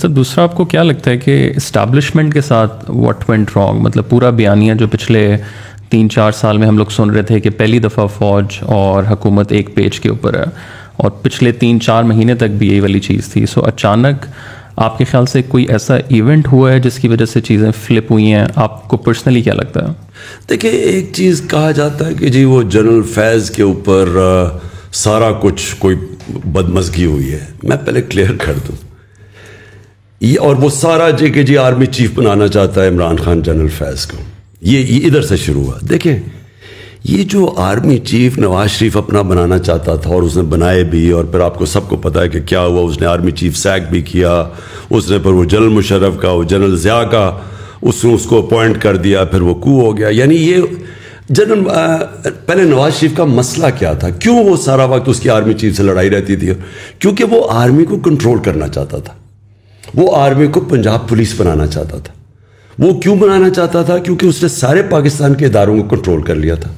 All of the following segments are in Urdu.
سر دوسرا آپ کو کیا لگتا ہے کہ اسٹیبلشمنٹ کے ساتھ واٹ وینٹ رانگ، مطلب پورا بیانیہ جو پچھلے 3-4 سال میں ہم لوگ سن رہے تھے کہ پہلی دفعہ فوج اور حکومت ایک پیج کے اوپر ہے، اور پچھلے 3-4 مہینے تک بھی یہی والی چیز تھی، سو اچانک آپ کے خیال سے کوئی ایسا ایونٹ ہوا ہے جس کی وجہ سے چیزیں فلپ ہوئی ہیں؟ آپ کو پرسنلی کیا لگتا ہے؟ دیکھیں، ایک چیز کہا جاتا ہے کہ جی وہ جنرل فیض کے اوپر سارا کچھ کوئی بدمزگی ہوئی ہے. میں پہلے کلیئر کر دوں، یہ اور وہ سارا کہ جی آرمی چیف بنانا چاہتا ہے عمران خان جنرل فیض کو، یہ ادھر سے شروع ہوا. دیکھیں، یہ جو آرمی چیف نواز شریف اپنا بنانا چاہتا تھا اور اس نے بنائے بھی، اور پھر آپ کو سب کو پتا ہے کہ کیا ہوا، اس نے آرمی چیف سیک بھی کیا، اس نے پھر وہ جنرل مشرف کا، وہ جنرل ضیاء کا اس نے اس کو اپوائنٹ کر دیا، پھر وہ کو ہو گیا. یعنی یہ جنرل پہلے نواز شریف کا مسئلہ کیا تھا، کیوں وہ سارا وقت اس کی آرمی چیف سے لڑائی رہتی تھی؟ کیونکہ وہ آرمی کو کنٹرول کرنا چاہتا تھا، وہ آرمی کو پنجاب پولیس بنانا چاہتا تھا. وہ کیوں بنانا چاہتا تھا؟ کیونکہ اس نے سارے پاکستان کے اداروں کو کنٹرول کر لیا تھا.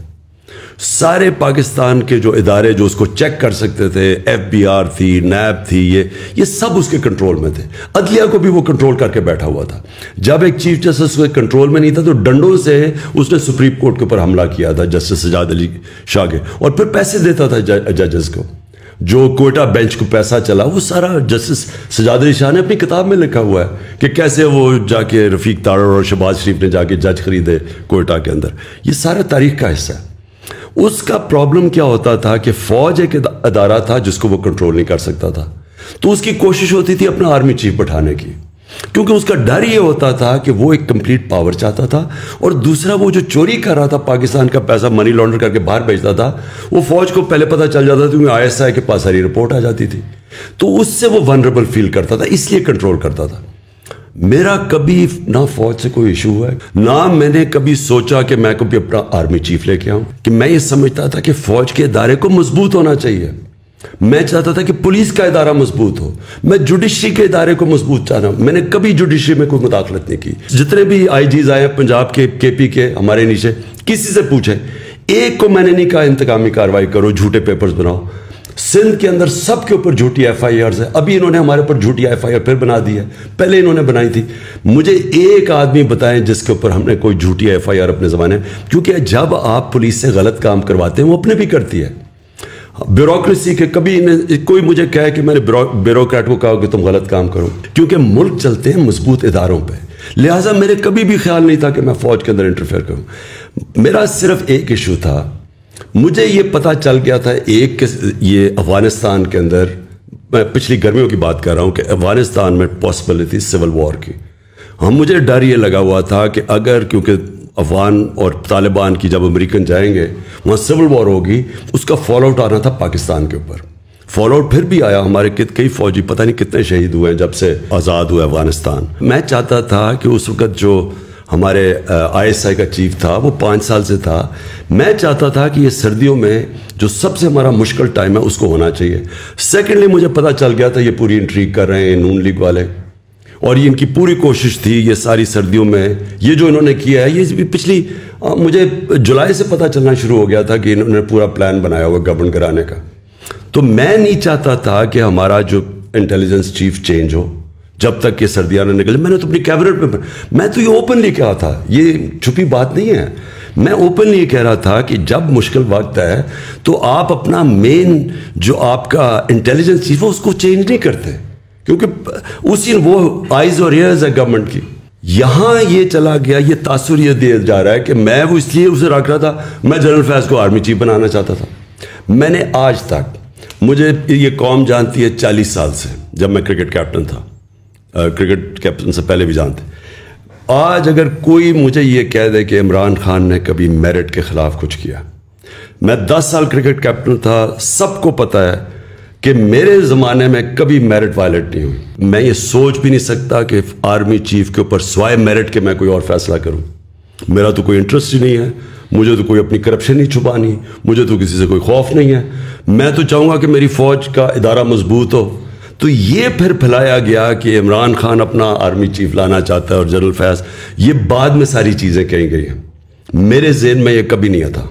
سارے پاکستان کے جو ادارے جو اس کو چیک کر سکتے تھے، FBR تھی، نیب تھی، یہ سب اس کے کنٹرول میں تھے. عدلیہ کو بھی وہ کنٹرول کر کے بیٹھا ہوا تھا. جب ایک چیف جسٹس کے کنٹرول میں نہیں تھا تو ڈنڈوں سے اس نے سپریم کورٹ کے اوپر حملہ کیا تھا، جسٹس سجاد علی شاہ کے، اور پھر پیسے دیتا تھا ججز کو. جو کوئٹہ بینچ کو پیسہ چلا وہ سارا جسٹس سجاد علی شاہ نے اپنی کتاب میں لکھا ہوا ہے کہ کیسے وہ جا کے رفیق تارڑ اور شہباز شریف نے جا کے جج خریدے کوئٹہ کے اندر. یہ سارا تاریخ کا حصہ ہے. اس کا پرابلم کیا ہوتا تھا کہ فوج ایک ادارہ تھا جس کو وہ کنٹرول نہیں کر سکتا تھا، تو اس کی کوشش ہوتی تھی اپنا آرمی چیف بٹھانے کی، کیونکہ اس کا ڈر یہ ہوتا تھا کہ وہ ایک کمپلیٹ پاور چاہتا تھا. اور دوسرا، وہ جو چوری کر رہا تھا پاکستان کا پیسہ، منی لانڈر کر کے باہر بھیجتا تھا، وہ فوج کو پہلے پتہ چل جاتا تھا، کیونکہ ISI کے پاس ساری رپورٹ آ جاتی تھی. تو اس سے وہ ونربل فیل کرتا تھا، اس لیے کنٹرول کرتا تھا. میرا کبھی نہ فوج سے کوئی ایشو ہوا ہے، نہ میں نے کبھی سوچا کہ میں کبھی اپنا آرمی چیف لے کے آؤں. کہ میں یہ سمجھتا تھا کہ فوج کے ادارے کو مضبوط ہونا چاہیے. میں چاہتا تھا کہ پولیس کا ادارہ مضبوط ہو، میں جوڈیشری کے ادارے کو مضبوط چاہتا ہوں. میں نے کبھی جوڈیشری میں کوئی مداخلت نہیں کی. جتنے بھی IGs آئے ہیں پنجاب کے، KP کے، ہمارے نیچے، کسی سے پوچھیں، ایک کو میں نے نہیں کہا انتقامی کارروائی کرو، جھوٹے پیپرز بناؤ. سندھ کے اندر سب کے اوپر جھوٹی FIRs ہے. ابھی انہوں نے ہمارے اوپر جھوٹی FIR پھر بنا دی ہے، پہلے انہوں نے بنائی تھی. مجھے ایک آدمی بتائیں جس کے اوپر ہم نے کوئی جھوٹی FIR اپنے زمانے میں، کیونکہ جب آپ پولیس سے غلط کام کرواتے ہیں وہ اپنے بھی کرتی ہے. بیوروکریسی کے کبھی کوئی مجھے کہے کہ میں نے بیوروکریٹ کو کہا کہ تم غلط کام کرو، کیونکہ ملک چلتے ہیں مضبوط اداروں پہ. لہٰذا میرے کبھی بھی خیال نہیں تھا کہ میں فوج کے اندر انٹرفیئر کروں. میرا صرف ایک ایشو تھا، مجھے یہ پتہ چل گیا تھا ایک کہ یہ افغانستان کے اندر، میں پچھلی گرمیوں کی بات کر رہا ہوں، کہ افغانستان میں پاسبلٹی سول وار کی. مجھے ڈر یہ لگا ہوا تھا کہ اگر، کیونکہ افغان اور طالبان کی جب امریکن جائیں گے وہاں سول وار ہوگی، اس کا فال آؤٹ آنا تھا پاکستان کے اوپر. فال آؤٹ پھر بھی آیا، ہمارے کئی فوجی پتہ نہیں کتنے شہید ہوئے ہیں جب سے آزاد ہوا افغانستان. میں چاہتا تھا کہ اس وقت جو ہمارے ISI کا چیف تھا وہ 5 سال سے تھا، میں چاہتا تھا کہ یہ سردیوں میں جو سب سے ہمارا مشکل ٹائم ہے اس کو ہونا چاہیے. سیکنڈلی مجھے پتہ چل گیا تھا یہ پوری انٹریگ کر رہے ہیں نون لیگ والے، اور یہ ان کی پوری کوشش تھی یہ ساری سردیوں میں یہ جو انہوں نے کیا ہے. یہ پچھلی مجھے جولائی سے پتہ چلنا شروع ہو گیا تھا کہ انہوں نے پورا پلان بنایا ہوا گورنمنٹ کرانے کا. تو میں نہیں چاہتا تھا کہ ہمارا جو انٹیلیجنس چیف چینج ہو جب تک کہ سردیاں نہ نکلے. میں نے تو اپنی کیبنٹ میں تو یہ اوپنلی کہا تھا، یہ چھپی بات نہیں ہے. میں اوپنلی یہ کہہ رہا تھا کہ جب مشکل وقت ہے تو آپ اپنا مین جو آپ کا انٹیلیجنس چیف ہے اس کو چینج نہیں کرتے، کیونکہ اسی وہ آئیز اور ایئرز ہے گورنمنٹ کی. یہاں یہ چلا گیا، یہ تاثر یہ دیا جا رہا ہے کہ میں وہ اس لیے اسے رکھ رہا تھا، میں جنرل فیض کو آرمی چیف بنانا چاہتا تھا. میں نے آج تک، مجھے یہ قوم جانتی ہے 40 سال سے، جب میں کرکٹ کیپٹن تھا، کرکٹ کیپٹن سے پہلے بھی جانتے. آج اگر کوئی مجھے یہ کہہ دے کہ عمران خان نے کبھی میرٹ کے خلاف کچھ کیا، میں 10 سال کرکٹ کیپٹن تھا، سب کو پتہ ہے کہ میرے زمانے میں کبھی میرٹ وائلیٹ نہیں ہوئی. میں یہ سوچ بھی نہیں سکتا کہ آرمی چیف کے اوپر سوائے میرٹ کے میں کوئی اور فیصلہ کروں. میرا تو کوئی انٹرسٹ ہی نہیں ہے، مجھے تو کوئی اپنی کرپشن نہیں چھپانی، مجھے تو کسی سے کوئی خوف نہیں ہے. میں تو چاہوں گا کہ میری فوج کا ادارہ مضبوط ہو. تو یہ پھر پھیلایا گیا کہ عمران خان اپنا آرمی چیف لانا چاہتا ہے اور جنرل فیض، یہ بعد میں ساری چیزیں کہی گئی ہیں. میرے ذہن میں یہ کبھی نہیں تھا.